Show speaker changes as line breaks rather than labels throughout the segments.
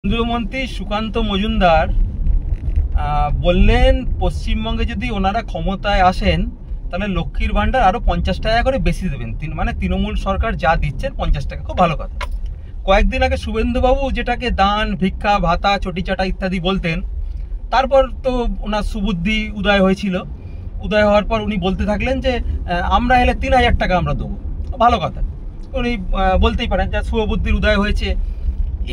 কেন্দ্রীয়মন্ত্রী সুকান্ত মজুমদার বললেন পশ্চিমবঙ্গে যদি ওনারা ক্ষমতায় আসেন তাহলে লক্ষ্মীর ভান্ডার আরো 50 টাকা করে বেশি দেবেন। মানে তৃণমূল সরকার যা দিচ্ছেন 50 টাকা, খুব ভালো কথা। কয়েকদিন আগে শুভেন্দুবাবু যেটাকে দান, ভিক্ষা, ভাতা, চটিচাটা ইত্যাদি বলতেন, তারপর তো ওনার সুবুদ্ধি উদয় হয়েছিল। উদয় হওয়ার পর উনি বলতে থাকলেন যে আমরা এলে 3000 টাকা আমরা দেবো। ভালো কথা, উনি বলতেই পারেন, যা শুভবুদ্ধির উদয় হয়েছে।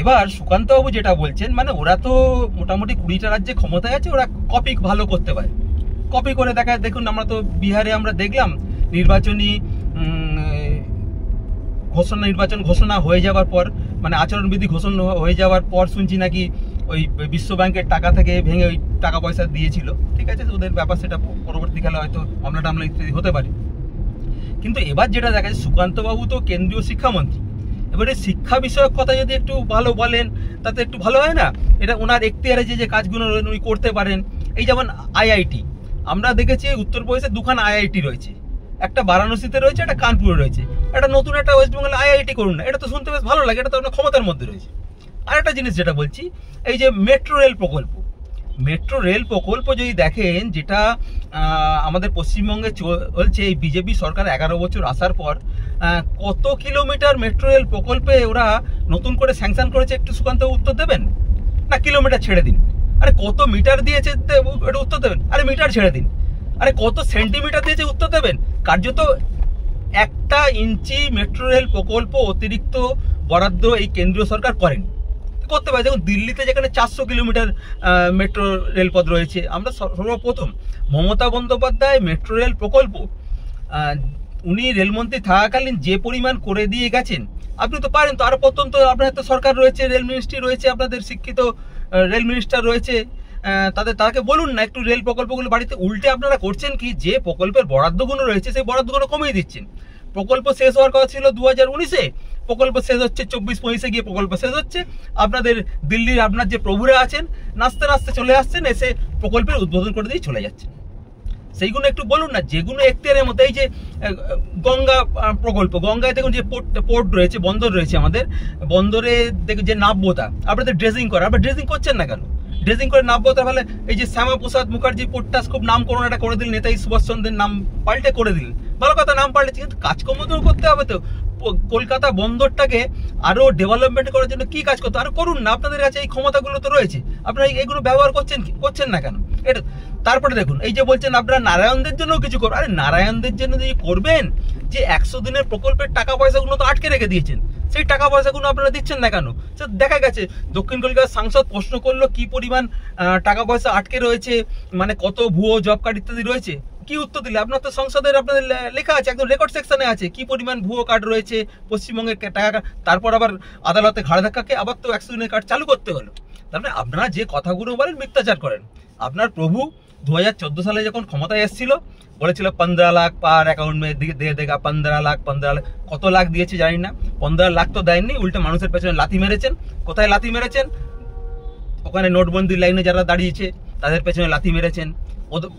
এবার সুকান্তবাবু যেটা বলছেন, মানে ওরা তো মোটামুটি 20টা রাজ্যে ক্ষমতায় আছে, ওরা কপি ভালো করতে পারে, কপি করে দেখায়। দেখুন, আমরা তো বিহারে আমরা দেখলাম নির্বাচনী নির্বাচন ঘোষণা হয়ে যাওয়ার পর, মানে আচরণবিধি ঘোষণা হয়ে যাওয়ার পর শুনছি নাকি ওই বিশ্ব ব্যাংকের টাকা থেকে ভেঙে ওই টাকা পয়সা দিয়েছিল। ঠিক আছে, ওদের ব্যাপার, সেটা পরবর্তীকালে হয়তো মামলা টামলা ইত্যাদি হতে পারে। কিন্তু এবার যেটা দেখা যায়, সুকান্তবাবু তো কেন্দ্রীয় শিক্ষামন্ত্রী। এবারে শিক্ষা বিষয়ক কথা যদি একটু ভালো বলেন তাতে একটু ভালো হয় না? এটা ওনার এখতিয়ারে যে কাজগুলো উনি করতে পারেন। এই যেমন আইআইটি, আমরা দেখেছি উত্তরপ্রদেশে দুখানা আইআইটি রয়েছে, একটা বারাণসীতে রয়েছে, একটা কানপুরে রয়েছে। একটা নতুন একটা ওয়েস্ট বেঙ্গলে আইআইটি করুন না, এটা তো শুনতে বেশ ভালো লাগে, এটা তো আপনার ক্ষমতার মধ্যে রয়েছে। আর একটা জিনিস যেটা বলছি, এই যে মেট্রো রেল প্রকল্প, মেট্রো রেল প্রকল্প যদি দেখেন, যেটা আমাদের পশ্চিমবঙ্গে চলছে, এই বিজেপি সরকার 11 বছর আসার পর কত কিলোমিটার মেট্রো রেল প্রকল্পে ওরা নতুন করে স্যাংশন করেছে, একটু সুকান্ত উত্তর দেবেন না? কিলোমিটার ছেড়ে দিন, আরে কত মিটার দিয়েছে এটা উত্তর দেবেন? আরে মিটার ছেড়ে দিন, আরে কত সেন্টিমিটার দিয়েছে উত্তর দেবেন? কার্যত 1 ইঞ্চি মেট্রো রেল প্রকল্প অতিরিক্ত বরাদ্দ এই কেন্দ্রীয় সরকার করেনি। করতে পারে। দেখুন, দিল্লিতে যেখানে 400 কিলোমিটার মেট্রো রেলপথ রয়েছে, আমরা সর্বপ্রথম মমতা বন্দ্যোপাধ্যায় মেট্রো রেল প্রকল্প উনি রেলমন্ত্রী থাকাকালীন যে পরিমাণ করে দিয়ে গেছেন, আপনি তো পারেন তো আরো প্রত্যন্ত, আপনার তো সরকার রয়েছে, রেল মিনিস্ট্রি রয়েছে, আপনাদের শিক্ষিত রেল মিনিস্টার রয়েছে, তাকে বলুন না একটু রেল প্রকল্পগুলো বাড়িতে। উল্টে আপনারা করছেন কি, যে প্রকল্পের বরাদ্দগুলো রয়েছে সেই বরাদ্দগুলো কমিয়ে দিচ্ছেন। প্রকল্প শেষ হওয়ার কথা ছিল 2019-এ, প্রকল্প শেষ হচ্ছে 24-25-এ গিয়ে প্রকল্প শেষ হচ্ছে। আপনাদের দিল্লির আপনার যে প্রভুরা আছেন, নাচতে নাচতে চলে আসছেন, এসে প্রকল্পের উদ্বোধন করে দিয়ে চলে যাচ্ছেন। সেইগুলো একটু বলুন না, যেগুলো এখতিয়ারের মধ্যে। এই যে গঙ্গা প্রকল্প, গঙ্গায় দেখুন যে পোর্ট রয়েছে, বন্দর রয়েছে, আমাদের বন্দরে দেখুন যে নাব্যতা, আপনাদের ড্রেজিং করা, আপনারা ড্রেজিং করছেন না কেন? ড্রেজিং করে নাব্যতা ফলে এই যে শ্যামাপ্রসাদ মুখার্জি পোর্টটা খুব নাম করুন একটা করে দিলেন, নেতাজি সুভাষচন্দ্রের নাম পাল্টে করে দিলেন, ভালো কথা, নাম পাল্টেছে, কিন্তু কাজকর্ম তো করতে হবে। তো কলকাতা বন্দরটাকে আরো ডেভেলপমেন্ট করার জন্য কি কাজ করতে, আরো করুন না, আপনাদের কাছে এই ক্ষমতাগুলো তো রয়েছে, আপনারা এইগুলো ব্যবহার করছেন না কেন? এটা তারপরে দেখুন, এই যে বলছেন আপনারা নারায়ণদের জন্য কিছু করবেন, আরে নারায়ণদের জন্য যদি করবেন, যে 100 দিনের প্রকল্পের টাকা পয়সাগুলো তো আটকে রেখে দিয়েছেন, সেই টাকা পয়সাগুলো আপনারা দিচ্ছেন না কেন? দেখা গেছে দক্ষিণ কলকাতার সাংসদ প্রশ্ন করলো কি পরিমাণ টাকা পয়সা আটকে রয়েছে, মানে কত ভুয়ো জব কার্ড ইত্যাদি রয়েছে, কি উত্তর দিলে? আপনার তো সংসদের আপনাদের লেখা আছে, একদম রেকর্ড সেকশনে আছে কি পরিমাণ ভুয়ো কার্ড রয়েছে পশ্চিমবঙ্গের টাকা। তারপর আবার আদালতে ঘাড় ধাক্কাকে আবার তো 100 দিনের কার্ড চালু করতে হলো। তারপরে আপনারা যে কথাগুলো বলেন মিথ্যাচার করেন। আপনার প্রভু 2014 সালে যখন ক্ষমতায় এসেছিল, বলেছিল 15 লাখ পার অ্যাকাউন্ট মে দিয়ে দেগা, 15 লাখ কত লাখ দিয়েছে জানি না, 15 লাখ তো দেননি, উল্টে মানুষের পেছনে লাথি মেরেছেন। কোথায় লাথি মেরেছেন? ওখানে নোটবন্দির লাইনে যারা দাঁড়িয়েছে তাদের পেছনে লাথি মেরেছেন,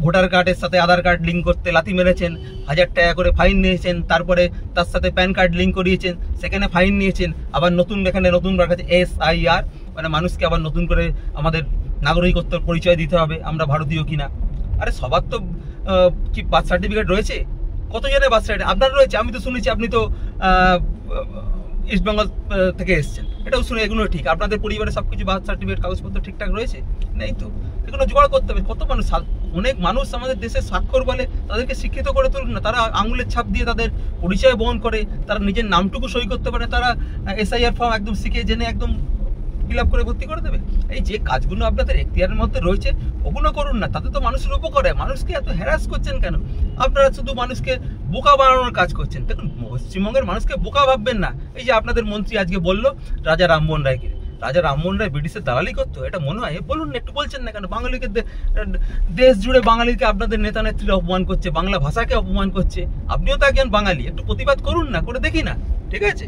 ভোটার কার্ডের সাথে আধার কার্ড লিঙ্ক করতে লাথি মেরেছেন, 1000 টাকা করে ফাইন নিয়েছেন, তারপরে তার সাথে প্যান কার্ড লিঙ্ক করিয়েছেন, সেখানে ফাইন নিয়েছেন। আবার এখানে নতুন কাছে SIR, মানে মানুষকে আবার নতুন করে আমাদের নাগরিকত্বের পরিচয় দিতে হবে আমরা ভারতীয় কিনা। আরে সবার তো কি বার্থ সার্টিফিকেট রয়েছে? কতজনের বার্থ সার্টিফিকেট আপনার রয়েছে? আমি তো শুনেছি আপনি তো ইস্ট বেঙ্গল থেকে এসছেন, এটাও শুনে এগুলো ঠিক। আপনাদের পরিবারে সবকিছু বার্থ সার্টিফিকেট কাগজপত্র ঠিকঠাক রয়েছে? নেই তো, এগুলো জোগাড় করতে হবে। কত মানুষ, অনেক মানুষ আমাদের দেশে স্বাক্ষর বলে, তাদেরকে শিক্ষিত করে তুলুন না। তারা আঙুলের ছাপ দিয়ে তাদের পরিচয় বহন করে, তারা নিজের নামটুকু সই করতে পারে, তারা SIR ফর্ম একদম শিখে জেনে একদম ফিল আপ করে ভর্তি করে দেবে। এই যে কাজগুলো আপনাদের এখতিয়ারের মধ্যে রয়েছে, ওগুলো করুন না, তাতে তো মানুষের উপকার হয়। মানুষকে এত হ্যারাস করছেন কেন? আপনারা শুধু মানুষকে বোকা বানানোর কাজ করছেন। দেখুন, পশ্চিমবঙ্গের মানুষকে বোকা ভাববেন না। এই যে আপনাদের মন্ত্রী আজকে বললো রাজা রামমোহন রায়কে, রাজা রামমোহন রায় ব্রিটিশের দালালি করতো, এটা মনে হয়? বলুন না, একটু বলছেন না কেন? বাঙালিকে দেশ জুড়ে বাঙালিকে আপনাদের নেতা নেত্রীরা অপমান করছে, বাংলা ভাষাকে অপমান করছে। আপনিও তো একজন বাঙালি, একটু প্রতিবাদ করুন না, করে দেখি না, ঠিক আছে?